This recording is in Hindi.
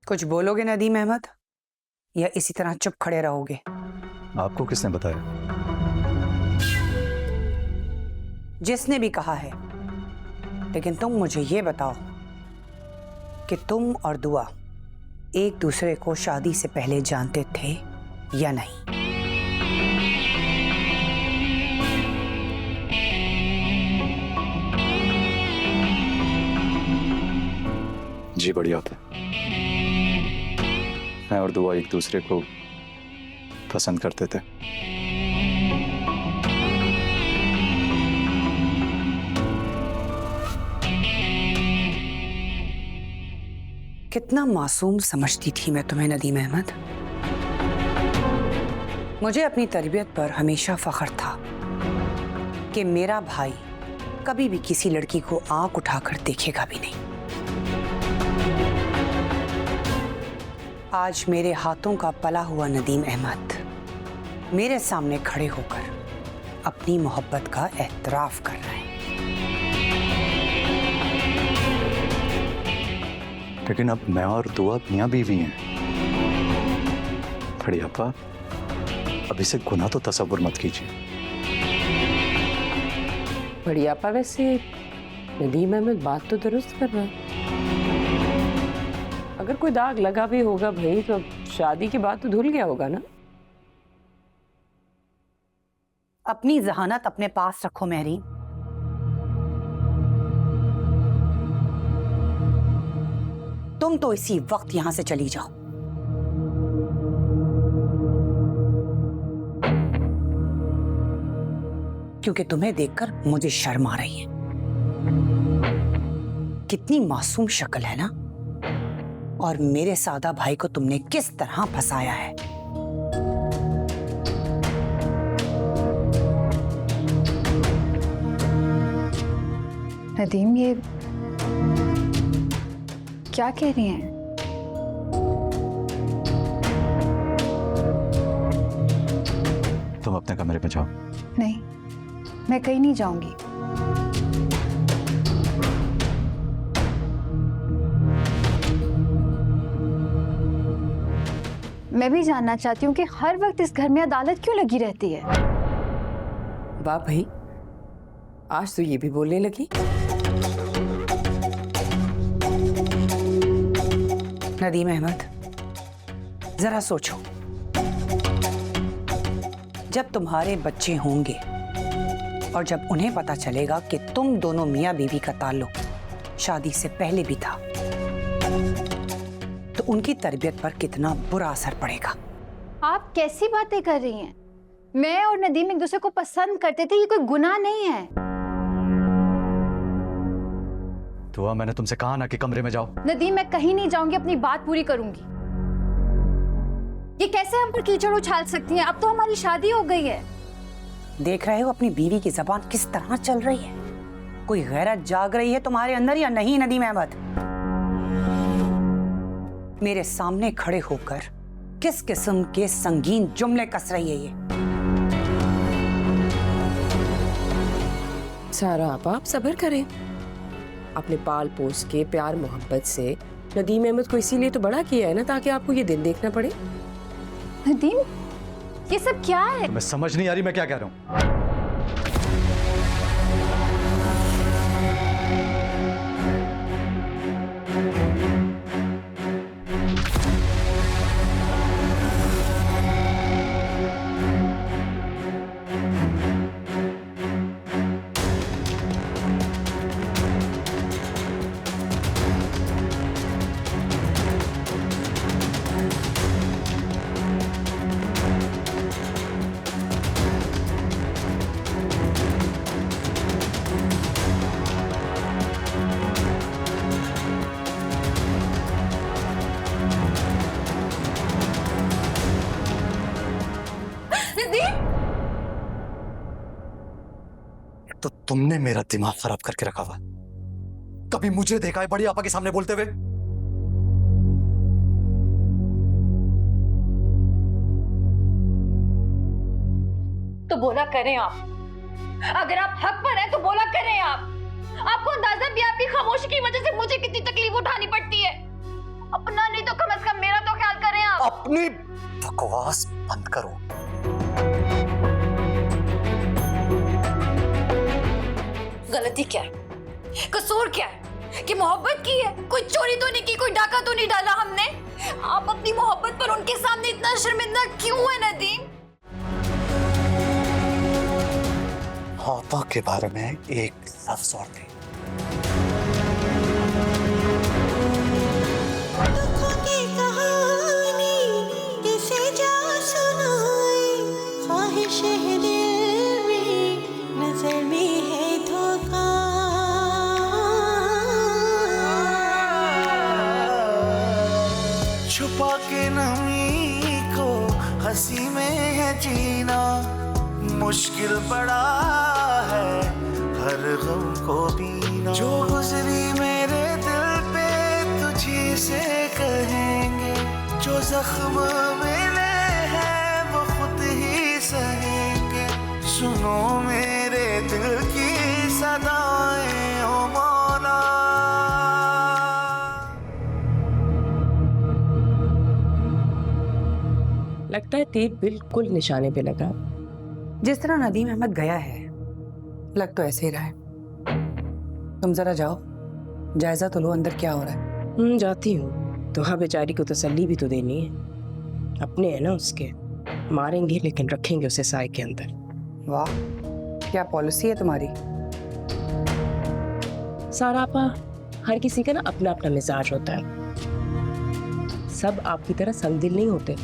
कुछ बोलोगे नदीम अहमद या इसी तरह चुप खड़े रहोगे? आपको किसने बताया? जिसने भी कहा है, लेकिन तुम मुझे ये बताओ कि तुम और दुआ एक दूसरे को शादी से पहले जानते थे या नहीं? जी बढ़िया था। मैं और दुआ एक दूसरे को पसंद करते थे। कितना मासूम समझती थी मैं तुम्हें नदीम अहमद। मुझे अपनी तरबियत पर हमेशा फख्र था कि मेरा भाई कभी भी किसी लड़की को आंख उठाकर देखेगा भी नहीं। आज मेरे हाथों का पला हुआ नदीम अहमद मेरे सामने खड़े होकर अपनी मोहब्बत का एतराफ कर रहे हैं। लेकिन अब मैं और दुआ मियां बीवी हैं। बढ़ियापा, अभी से गुनाह तो तसव्वुर मत कीजिए। बढ़ियापा, वैसे नदीम अहमद बात तो दुरुस्त कर रहा है। अगर कोई दाग लगा भी होगा भाई तो शादी के बाद तो धुल गया होगा ना। अपनी जहानत अपने पास रखो महरी। तुम तो इसी वक्त यहां से चली जाओ। क्योंकि तुम्हें देखकर मुझे शर्म आ रही है। कितनी मासूम शक्ल है ना, और मेरे सादा भाई को तुमने किस तरह फंसाया है। नदीम, ये क्या कह रही हैं? तुम अपने कमरे में जाओ। नहीं, मैं कहीं नहीं जाऊंगी। मैं भी जानना चाहती हूँ कि हर वक्त इस घर में अदालत क्यों लगी रहती है। वाह भाई, आज तो ये भी बोलने लगी। नदीम अहमद, जरा सोचो, जब तुम्हारे बच्चे होंगे और जब उन्हें पता चलेगा कि तुम दोनों मियां बीवी का ताल्लुक शादी से पहले भी था, तो उनकी तरबियत पर कितना बुरा असर पड़ेगा। आप कैसी बातें कर रही हैं? मैं और नदीम एक दूसरे को पसंद करते थे, ये कोई गुनाह नहीं है। दुआ, मैंने तुमसे कहा ना कि कमरे में जाओ। नदीम, मैं कहीं नहीं जाऊंगी, अपनी बात पूरी करूंगी। ये कैसे हम पर कीचड़ उछाल सकती हैं? अब तो हमारी शादी हो गई है। देख रहे हो अपनी बीवी की जबान किस तरह चल रही है। कोई गैरत जाग रही है तुम्हारे अंदर या नहीं नदीम अहमद? मेरे सामने खड़े होकर किस किस्म के संगीन जुमले कस रही है ये? सारा आप सब्र करें। अपने पाल पोस के प्यार मोहब्बत से नदीम अहमद को इसीलिए तो बड़ा किया है ना, ताकि आपको ये दिन देखना पड़े। नदीम, ये सब क्या है? मैं समझ नहीं आ रही मैं क्या कह रहा हूँ। तो तुमने मेरा दिमाग खराब करके रखा हुआ। कभी मुझे देखा है बड़ी आपा के सामने बोलते हुए? तो बोला करें आप। अगर आप हक पर हैं तो बोला करें आप। आपको अंदाजा भी आपकी खामोशी की वजह से मुझे कितनी तकलीफ उठानी पड़ती है। अपना नहीं तो कम से अपनी बकवास बंद करो। गलती क्या है, कसूर क्या है कि मोहब्बत की है? कोई चोरी तो नहीं की, कोई डाका तो नहीं डाला हमने। आप अपनी मोहब्बत पर उनके सामने इतना शर्मिंदा क्यों है नदीम? आपा के बारे में एक लफ्ज और नहीं। छुपा के नमी को हंसी में है जीना, मुश्किल बड़ा है हर गम को पीना। जो गुजरी मेरे दिल पे तुझी से कहेंगे, जो जख्म मिले हैं वो खुद ही सहेंगे। सुनो मेरे दिल की सदाएं ओ मौला। लगता है तीर बिल्कुल निशाने पे लगा। जिस तरह नदीम अहमद गया है, लग तो ऐसे ही रहा है। तुम जरा जाओ, जायजा तो लो अंदर क्या हो रहा है। जाती हूँ। तो हाँ, बेचारी को तसल्ली भी तो देनी है। अपने है ना उसके, मारेंगे लेकिन रखेंगे उसे साए के अंदर। वाह, क्या पॉलिसी है तुम्हारी। सारा आपा, हर किसी का ना अपना अपना मिजाज होता है। सब आपकी तरह संगदिल नहीं होते।